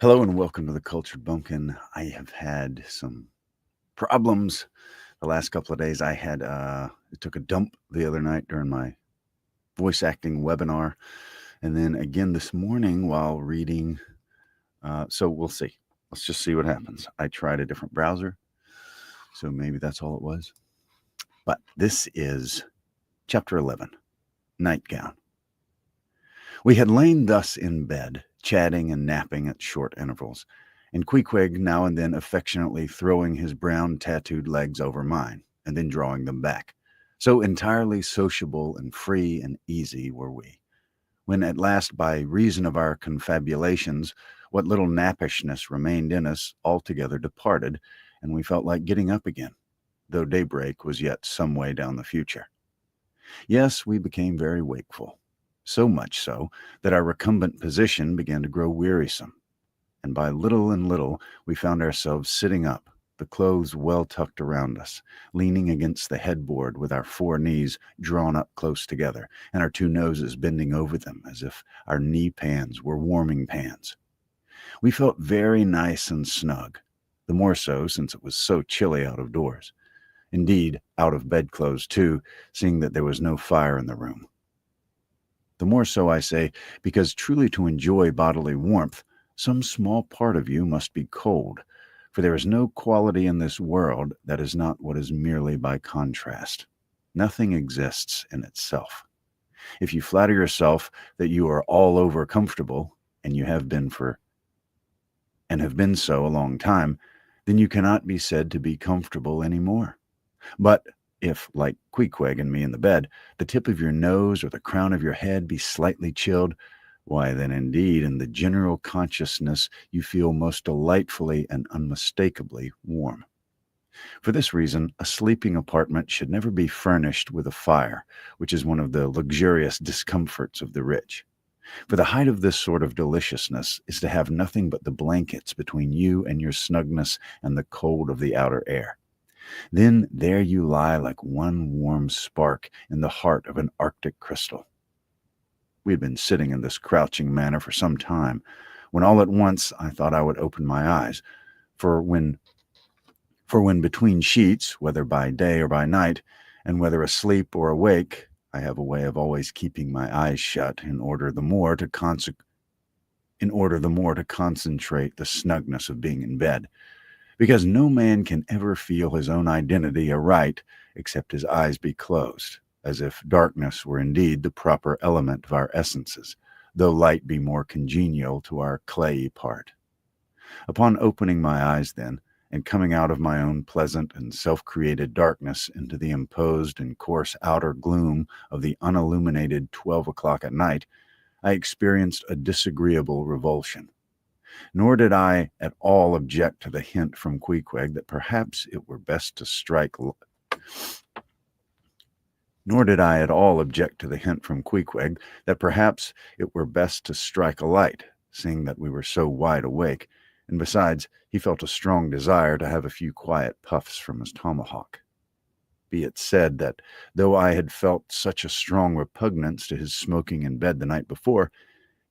Hello and welcome to the Cultured Bumpkin. I have had some problems the last couple of days. I took a dump the other night during my voice acting webinar, and then again this morning while reading. So we'll see. Let's just see what happens. I tried a different browser, so maybe that's all it was. But this is Chapter 11, Nightgown. We had lain thus in bed, chatting and napping at short intervals, and Queequeg now and then affectionately throwing his brown tattooed legs over mine, and then drawing them back. So entirely sociable and free and easy were we, when at last, by reason of our confabulations, what little nappishness remained in us altogether departed, and we felt like getting up again, though daybreak was yet some way down the future. Yes, we became very wakeful, so much so that our recumbent position began to grow wearisome, and by little and little we found ourselves sitting up, the clothes well tucked around us, leaning against the headboard with our four knees drawn up close together, and our two noses bending over them as if our knee pans were warming pans. We felt very nice and snug, the more so since it was so chilly out of doors. Indeed, out of bedclothes too, seeing that there was no fire in the room. The more so, I say, because truly to enjoy bodily warmth, some small part of you must be cold, for there is no quality in this world that is not what is merely by contrast. Nothing exists in itself. If you flatter yourself that you are all over comfortable, and you have been so a long time, then you cannot be said to be comfortable any more. But if, like Queequeg and me in the bed, the tip of your nose or the crown of your head be slightly chilled, why then indeed in the general consciousness you feel most delightfully and unmistakably warm. For this reason, a sleeping apartment should never be furnished with a fire, which is one of the luxurious discomforts of the rich. For the height of this sort of deliciousness is to have nothing but the blankets between you and your snugness and the cold of the outer air. Then there you lie like one warm spark in the heart of an Arctic crystal. We had been sitting in this crouching manner for some time, when all at once I thought I would open my eyes, for when between sheets, whether by day or by night, and whether asleep or awake, I have a way of always keeping my eyes shut in order the more to concentrate the snugness of being in bed, because no man can ever feel his own identity aright except his eyes be closed, as if darkness were indeed the proper element of our essences, though light be more congenial to our clayey part. Upon opening my eyes then, and coming out of my own pleasant and self-created darkness into the imposed and coarse outer gloom of the unilluminated 12 o'clock at night, I experienced a disagreeable revulsion. Nor did I at all object to the hint from Queequeg that perhaps it were best to strike light, seeing that we were so wide awake, and besides, he felt a strong desire to have a few quiet puffs from his tomahawk. Be it said that though I had felt such a strong repugnance to his smoking in bed the night before,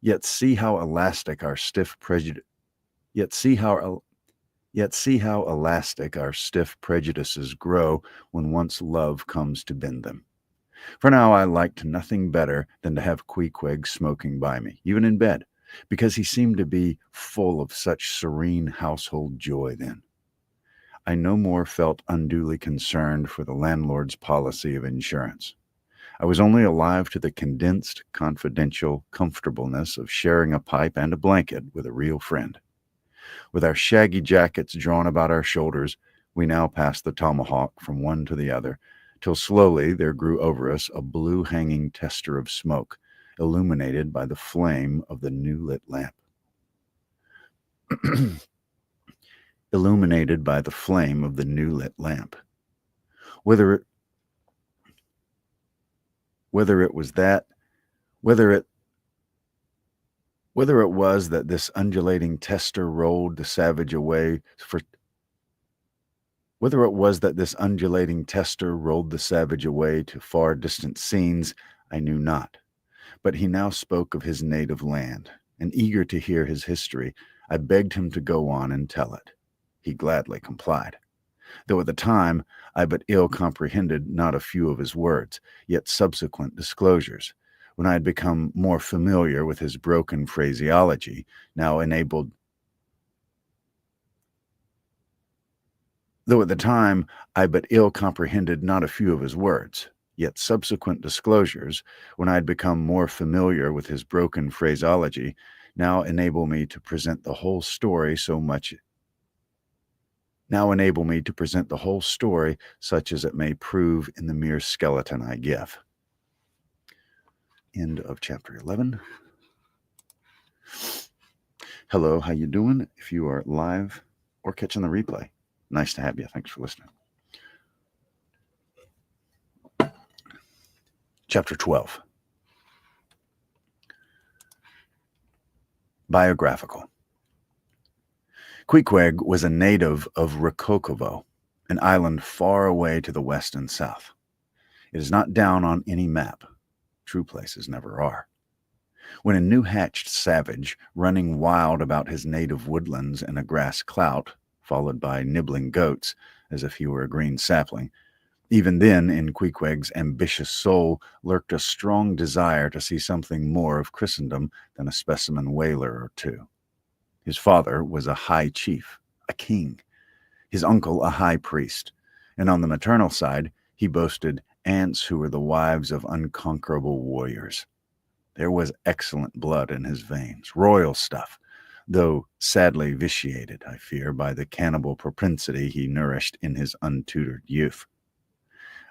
yet see how elastic our stiff prejudices grow when once love comes to bend them. For now I liked nothing better than to have Queequeg smoking by me, even in bed, because he seemed to be full of such serene household joy then. I no more felt unduly concerned for the landlord's policy of insurance. I was only alive to the condensed, confidential comfortableness of sharing a pipe and a blanket with a real friend. With our shaggy jackets drawn about our shoulders, we now passed the tomahawk from one to the other, till slowly there grew over us a blue hanging tester of smoke, illuminated by the flame of the new-lit lamp. Illuminated by the flame of the new-lit lamp. Whether it was that this undulating tester rolled the savage away to far distant scenes, I knew not. But he now spoke of his native land, and eager to hear his history, I begged him to go on and tell it. He gladly complied, though at the time I but ill comprehended not a few of his words, yet subsequent disclosures, when I had become more familiar with his broken phraseology, now enabled though at the time I but ill comprehended not a few of his words, yet subsequent disclosures, when I had become more familiar with his broken phraseology, now enable me to present the whole story such as it may prove in the mere skeleton I give. End of chapter 11. Hello, how you doing? If you are live or catching the replay, nice to have you. Thanks for listening. Chapter 12. Biographical. Queequeg was a native of Rokokovo, an island far away to the west and south. It is not down on any map. True places never are. When a new-hatched savage, running wild about his native woodlands in a grass clout, followed by nibbling goats, as if he were a green sapling, even then in Queequeg's ambitious soul lurked a strong desire to see something more of Christendom than a specimen whaler or two. His father was a high chief, a king, his uncle a high priest, and on the maternal side he boasted aunts who were the wives of unconquerable warriors. There was excellent blood in his veins, royal stuff, though sadly vitiated, I fear, by the cannibal propensity he nourished in his untutored youth.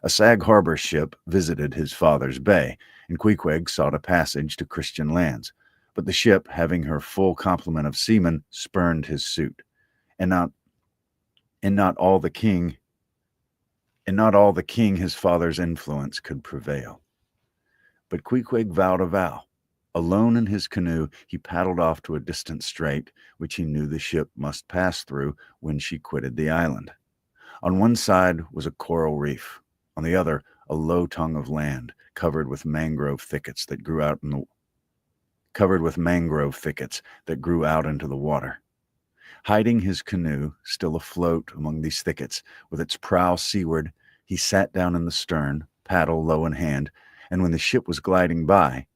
A Sag Harbor ship visited his father's bay, and Queequeg sought a passage to Christian lands, but the ship, having her full complement of seamen, spurned his suit, and not all the king his father's influence could prevail. But Queequeg vowed a vow. Alone in his canoe, he paddled off to a distant strait, which he knew the ship must pass through when she quitted the island. On one side was a coral reef, on the other a low tongue of land covered with mangrove thickets that grew out into the water. Hiding his canoe, still afloat among these thickets, with its prow seaward, he sat down in the stern, paddle low in hand, and when the ship was gliding by,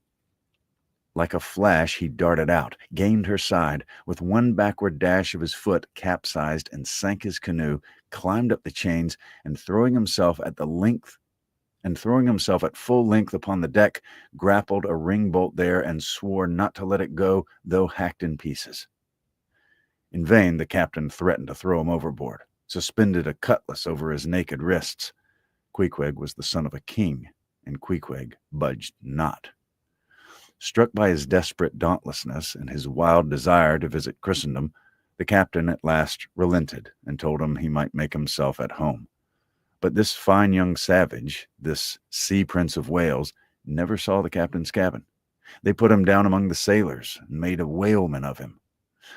like a flash he darted out, gained her side, with one backward dash of his foot capsized and sank his canoe, climbed up the chains, and throwing himself at full length upon the deck, grappled a ring bolt there and swore not to let it go, though hacked in pieces. In vain the captain threatened to throw him overboard, suspended a cutlass over his naked wrists. Queequeg was the son of a king, and Queequeg budged not. Struck by his desperate dauntlessness and his wild desire to visit Christendom, the captain at last relented and told him he might make himself at home. But this fine young savage, this sea prince of Wales, never saw the captain's cabin. They put him down among the sailors and made a whaleman of him.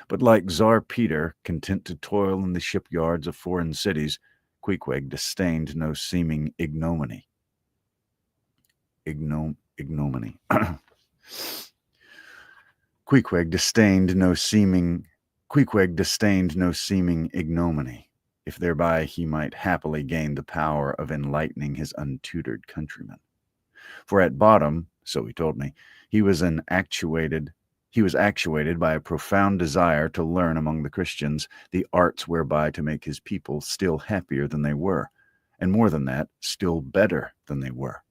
But like Tsar Peter, content to toil in the shipyards of foreign cities, Queequeg disdained no seeming ignominy. Queequeg disdained no seeming ignominy, if thereby he might happily gain the power of enlightening his untutored countrymen. For at bottom, so he told me, he was actuated by a profound desire to learn among the Christians the arts whereby to make his people still happier than they were, and more than that, still better than they were.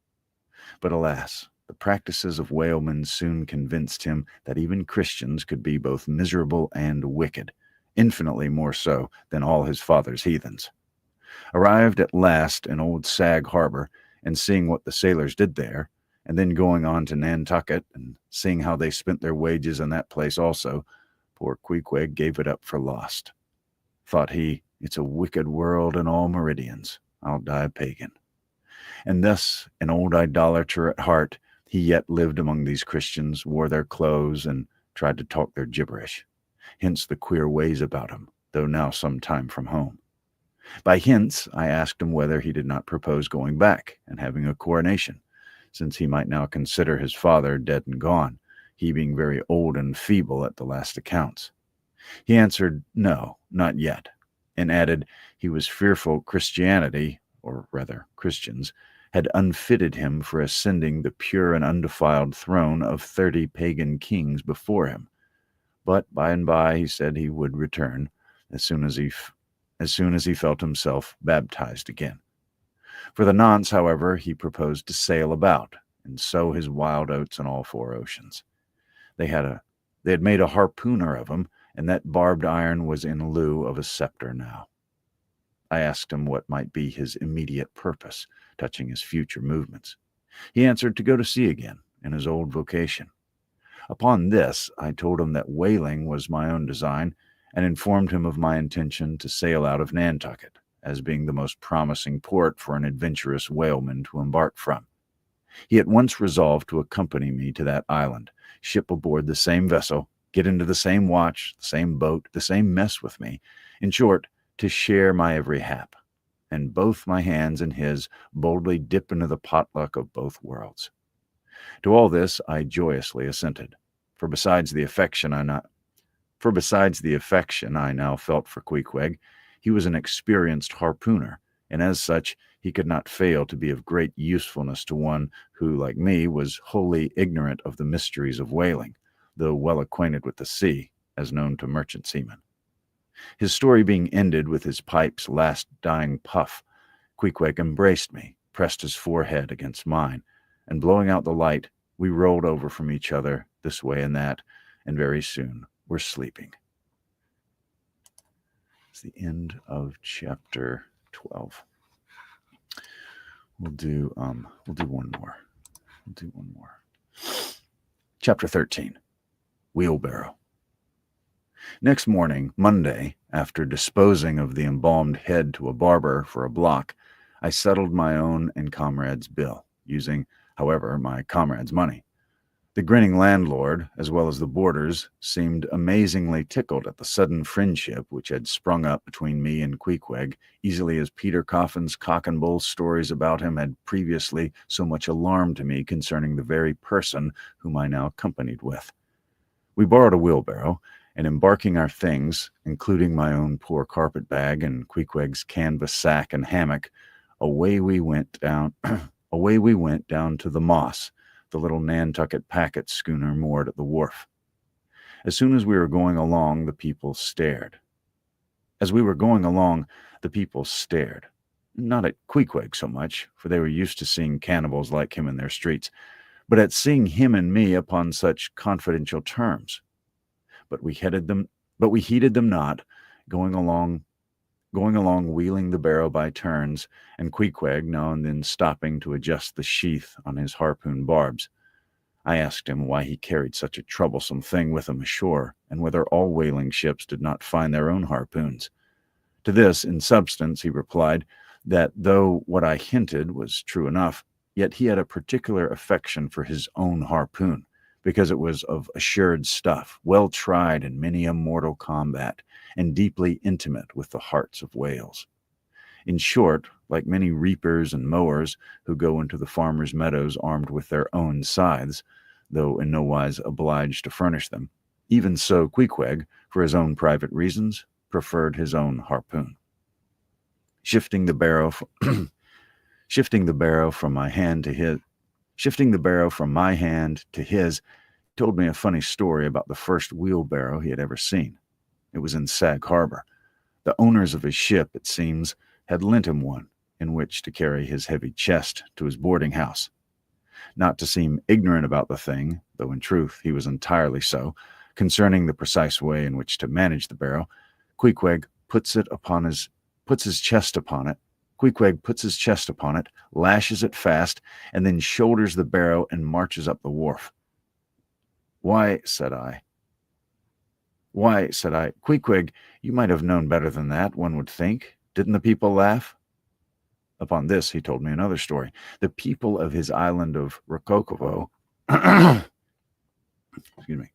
But alas, the practices of whalemen soon convinced him that even Christians could be both miserable and wicked, infinitely more so than all his father's heathens. Arrived at last in old Sag Harbor, and seeing what the sailors did there, and then going on to Nantucket and seeing how they spent their wages in that place also, poor Queequeg gave it up for lost. Thought he, it's a wicked world in all meridians. I'll die a pagan. And thus, an old idolater at heart, he yet lived among these Christians, wore their clothes, and tried to talk their gibberish. Hence the queer ways about him, though now some time from home. By hints, I asked him whether he did not propose going back and having a coronation, since he might now consider his father dead and gone, he being very old and feeble at the last accounts. He answered, no, not yet, and added he was fearful Christianity, or rather Christians, had unfitted him for ascending the pure and undefiled throne of 30 pagan kings before him. But by and by he said he would return as soon as he felt himself baptized again. For the nonce, however, he proposed to sail about and sow his wild oats in all four oceans. They had made a harpooner of him, and that barbed iron was in lieu of a scepter now. I asked him what might be his immediate purpose, touching his future movements. He answered to go to sea again, in his old vocation. Upon this, I told him that whaling was my own design, and informed him of my intention to sail out of Nantucket, as being the most promising port for an adventurous whaleman to embark from. He at once resolved to accompany me to that island, ship aboard the same vessel, get into the same watch, the same boat, the same mess with me, in short, to share my every hap, and both my hands and his boldly dip into the potluck of both worlds. To all this I joyously assented, for besides the affection I now felt for Queequeg, he was an experienced harpooner, and as such he could not fail to be of great usefulness to one who, like me, was wholly ignorant of the mysteries of whaling, though well acquainted with the sea, as known to merchant seamen. His story being ended with his pipe's last dying puff, Queequeg embraced me, pressed his forehead against mine, and blowing out the light, we rolled over from each other this way and that, and very soon were sleeping. It's the end of chapter 12. We'll do one more. Chapter 13. Wheelbarrow. Next morning, Monday, after disposing of the embalmed head to a barber for a block, I settled my own and comrade's bill, using, however, my comrade's money. The grinning landlord, as well as the boarders, seemed amazingly tickled at the sudden friendship which had sprung up between me and Queequeg, easily as Peter Coffin's cock and bull stories about him had previously so much alarmed me concerning the very person whom I now companied with. We borrowed a wheelbarrow, and embarking our things, including my own poor carpet bag and Queequeg's canvas sack and hammock, away we went down to the Moss, the little Nantucket packet schooner moored at the wharf. As soon as we were going along, the people stared. Not at Queequeg so much, for they were used to seeing cannibals like him in their streets, but at seeing him and me upon such confidential terms. But we heeded them not, going along wheeling the barrow by turns, and Queequeg now and then stopping to adjust the sheath on his harpoon barbs. I asked him why he carried such a troublesome thing with him ashore, and whether all whaling ships did not find their own harpoons. To this, in substance, he replied that though what I hinted was true enough, yet he had a particular affection for his own harpoon, because it was of assured stuff, well tried in many a mortal combat, and deeply intimate with the hearts of whales. In short, like many reapers and mowers who go into the farmers' meadows armed with their own scythes, though in no wise obliged to furnish them, even so Queequeg, for his own private reasons, preferred his own harpoon. Shifting the barrow from my hand to his, he told me a funny story about the first wheelbarrow he had ever seen. It was in Sag Harbor. The owners of his ship, it seems, had lent him one, in which to carry his heavy chest to his boarding house. Not to seem ignorant about the thing, though in truth he was entirely so, concerning the precise way in which to manage the barrow, Queequeg puts his chest upon it, lashes it fast, and then shoulders the barrow and marches up the wharf. Why, said I, Queequeg, you might have known better than that, one would think. Didn't the people laugh? Upon this, he told me another story. The people of his island of Rokokovo, excuse me.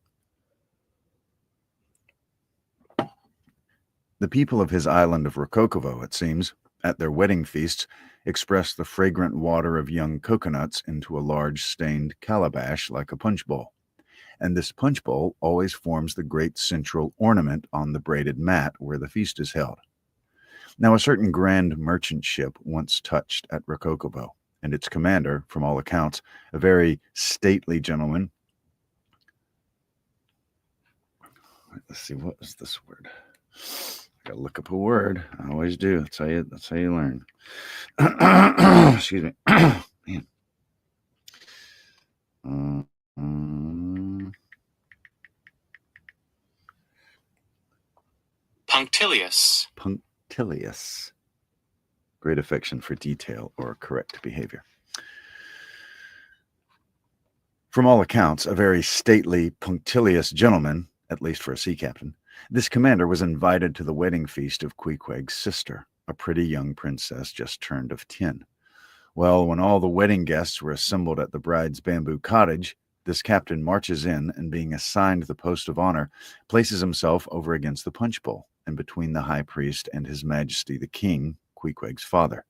The people of his island of Rokokovo, it seems, at their wedding feasts, expressed the fragrant water of young coconuts into a large stained calabash like a punch bowl. and this punch bowl always forms the great central ornament on the braided mat where the feast is held. Now, a certain grand merchant ship once touched at Rokokobo, and its commander, from all accounts, a very stately gentleman. Let's see, what is this word? I gotta look up a word. I always do. That's how you learn. Excuse me. Man. Punctilious. Punctilious. Great affection for detail or correct behavior. From all accounts, a very stately, punctilious gentleman, at least for a sea captain, this commander was invited to the wedding feast of Queequeg's sister, a pretty young princess just turned of 10. Well, when all the wedding guests were assembled at the bride's bamboo cottage, this captain marches in and, being assigned the post of honor, places himself over against the punch bowl and between the high priest and his majesty the king, Queequeg's father.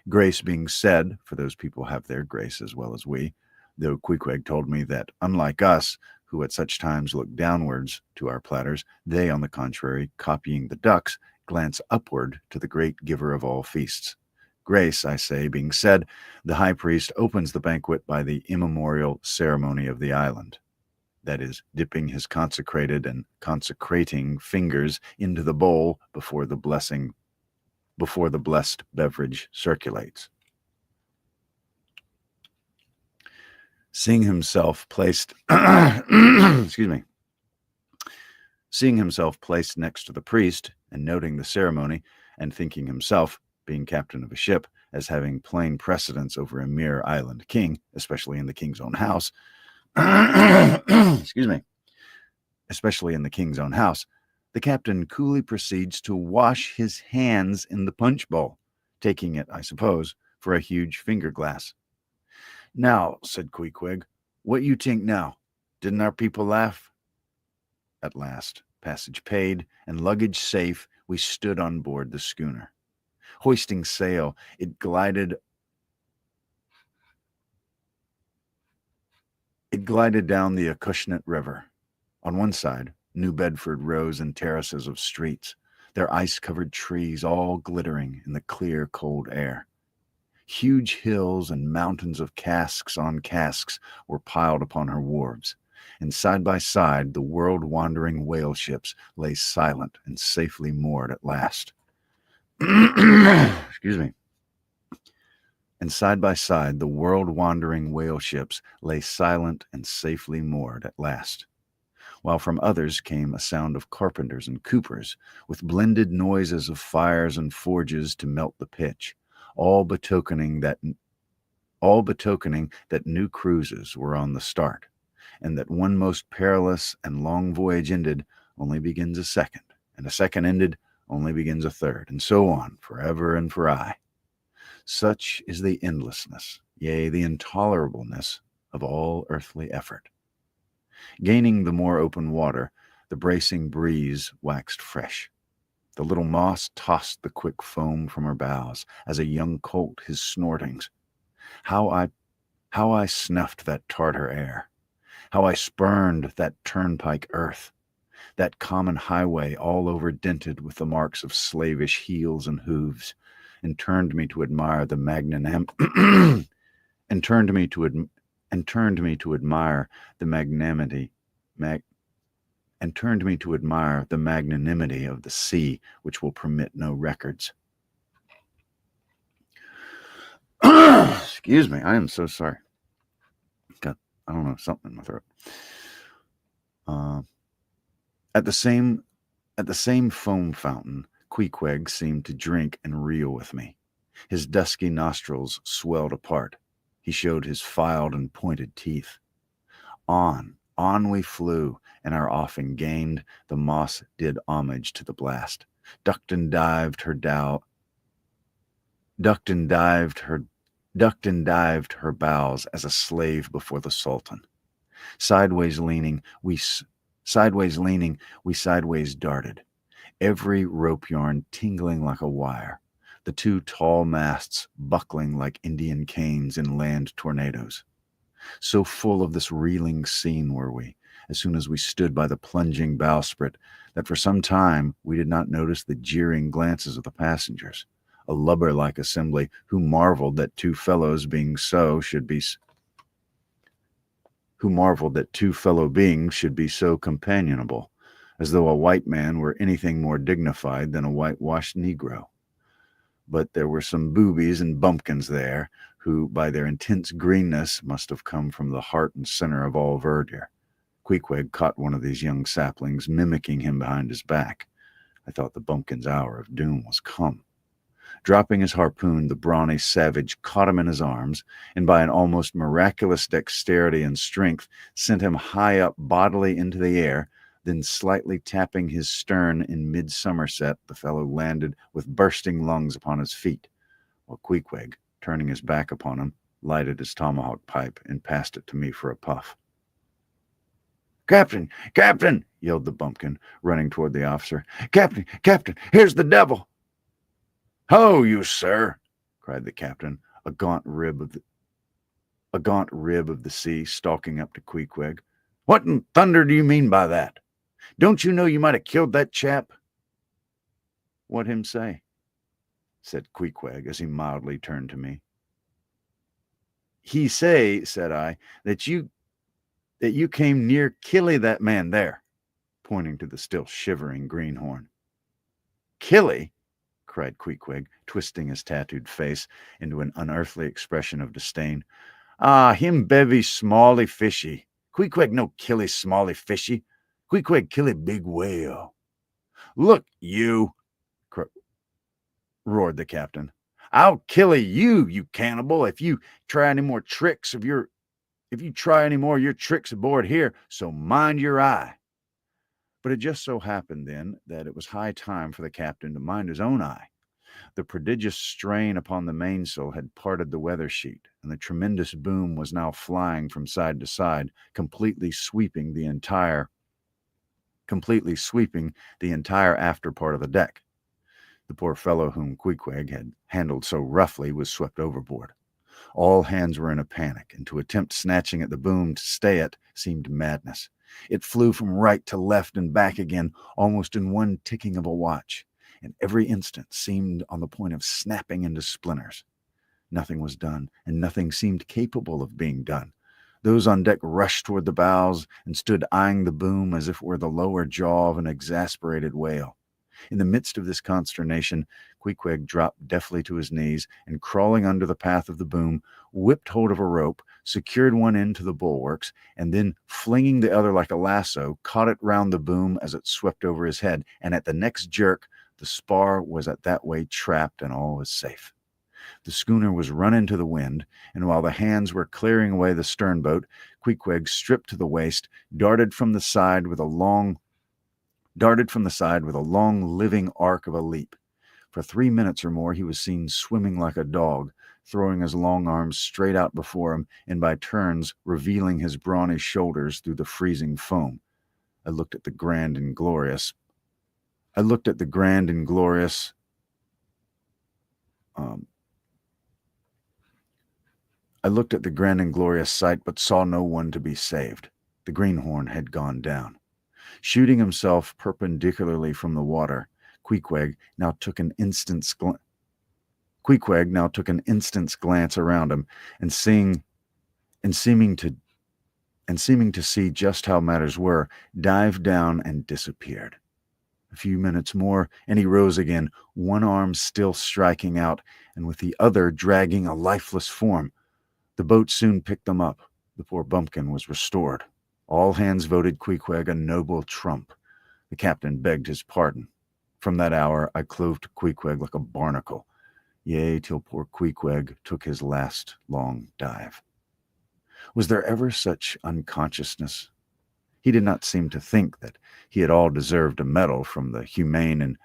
Grace being said, for those people have their grace as well as we, though Queequeg told me that, unlike us, who at such times look downwards to our platters, they, on the contrary, copying the ducks, glance upward to the great giver of all feasts. Grace, I say, being said, the high priest opens the banquet by the immemorial ceremony of the island. That is, dipping his consecrated and consecrating fingers into the bowl before the blessed beverage circulates. Seeing himself placed Seeing himself placed next to the priest and noting the ceremony, and thinking himself, being captain of a ship, as having plain precedence over a mere island king, especially in the king's own house, especially in the king's own house, the captain coolly proceeds to wash his hands in the punch bowl, taking it, I suppose, for a huge finger glass. "Now," said Queequeg, "what you think now? Didn't our people laugh?" At last, passage paid and luggage safe, we stood on board the schooner. Hoisting sail, it glided down the Acushnet River. On one side, New Bedford rose in terraces of streets, their ice-covered trees all glittering in the clear, cold air. Huge hills and mountains of casks on casks were piled upon her wharves, and side by side the world-wandering whale ships lay silent and safely moored at last. And side by side the world-wandering whale ships lay silent and safely moored at last, while from others came a sound of carpenters and coopers, with blended noises of fires and forges to melt the pitch, all betokening that new cruises were on the start, and that one most perilous and long voyage ended only begins a second, and a second ended only begins a third, and so on, forever and for aye. Such is the endlessness, yea, the intolerableness of all earthly effort. Gaining the more open water, the bracing breeze waxed fresh. The little moss tossed the quick foam from her bows, as a young colt his snortings. How I snuffed that Tartar air! How I spurned that turnpike earth! That common highway all over dented with the marks of slavish heels and hooves, and turned me to admire the magnanimity of the sea, which will permit no records. Excuse me, I am so sorry. Got, I don't know, something in my throat. At the same foam fountain, Queequeg seemed to drink and reel with me. His dusky nostrils swelled apart. He showed his filed and pointed teeth. On we flew, and our offing gained. The moss did homage to the blast, ducked and dived her bows as a slave before the Sultan. Sideways leaning, we sideways darted, every rope yarn tingling like a wire, the two tall masts buckling like Indian canes in land tornadoes. So full of this reeling scene were we, as soon as we stood by the plunging bowsprit, that for some time we did not notice the jeering glances of the passengers, a lubber-like assembly who marveled that two fellow beings should be so companionable, as though a white man were anything more dignified than a whitewashed Negro. But there were some boobies and bumpkins there, who, by their intense greenness, must have come from the heart and center of all verdure. Queequeg caught one of these young saplings, mimicking him behind his back. I thought the bumpkin's hour of doom was come. Dropping his harpoon, the brawny savage caught him in his arms, and by an almost miraculous dexterity and strength sent him high up bodily into the air. Then, slightly tapping his stern in mid-somerset, the fellow landed with bursting lungs upon his feet, while Queequeg, turning his back upon him, lighted his tomahawk pipe and passed it to me for a puff. "Captain! Captain!" yelled the bumpkin, running toward the officer. "Captain! Captain! Here's the devil!" "Ho, you sir!" cried the captain, a gaunt rib of the sea, stalking up to Queequeg. "What in thunder do you mean by that? Don't you know you might have killed that chap?" "What him say?" said Queequeg, as he mildly turned to me. "He say," said I, that you came near killy that man there," pointing to the still shivering greenhorn. "Killy?" cried Queequeg, twisting his tattooed face into an unearthly expression of disdain. "Ah, him bevy smally fishy. Queequeg no killy smally fishy. Queequeg killy big whale." "Look, you!" roared the captain. "I'll kill you, you cannibal, if you try any more your tricks aboard here, so mind your eye." But it just so happened then that it was high time for the captain to mind his own eye. The prodigious strain upon the mainsail had parted the weather sheet, and the tremendous boom was now flying from side to side, completely sweeping the entire after part of the deck. The poor fellow whom Queequeg had handled so roughly was swept overboard. All hands were in a panic, and to attempt snatching at the boom to stay it seemed madness. It flew from right to left and back again, almost in one ticking of a watch, and every instant seemed on the point of snapping into splinters. Nothing was done, and nothing seemed capable of being done. Those on deck rushed toward the bows and stood eyeing the boom as if it were the lower jaw of an exasperated whale. In the midst of this consternation, Queequeg dropped deftly to his knees, and crawling under the path of the boom, whipped hold of a rope, secured one end to the bulwarks, and then, flinging the other like a lasso, caught it round the boom as it swept over his head, and at the next jerk, the spar was at that way trapped, and all was safe. The schooner was run into the wind, and while the hands were clearing away the stern boat, Queequeg, stripped to the waist, darted from the side with a long living arc of a leap. For 3 minutes or more he was seen swimming like a dog, throwing his long arms straight out before him, and by turns revealing his brawny shoulders through the freezing foam. I looked at the grand and glorious sight, but saw no one to be saved. The greenhorn had gone down. Shooting himself perpendicularly from the water, Queequeg now took an instant's glance around him, and seeming to see just how matters were, dived down and disappeared. A few minutes more, and he rose again, one arm still striking out, and with the other dragging a lifeless form. The boat soon picked them up. The poor bumpkin was restored. All hands voted Queequeg a noble trump. The captain begged his pardon. From that hour I clove to Queequeg like a barnacle, yea, till poor Queequeg took his last long dive. Was there ever such unconsciousness? He did not seem to think that he at all deserved a medal from the humane and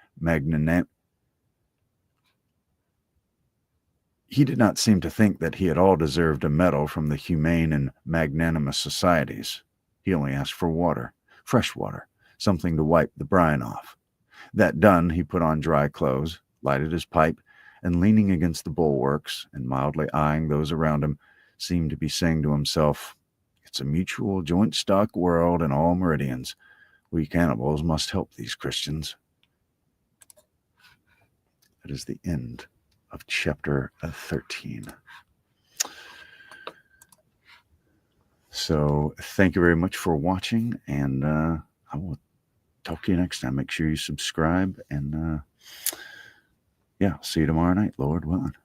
magnanimous societies. He only asked for water, fresh water, something to wipe the brine off. That done, he put on dry clothes, lighted his pipe, and leaning against the bulwarks and mildly eyeing those around him, seemed to be saying to himself, a mutual joint stock world in all meridians. We cannibals must help these Christians. That is the end of chapter 13. So thank you very much for watching, and I will talk to you next time. Make sure you subscribe, and yeah, see you tomorrow night, Lord willing.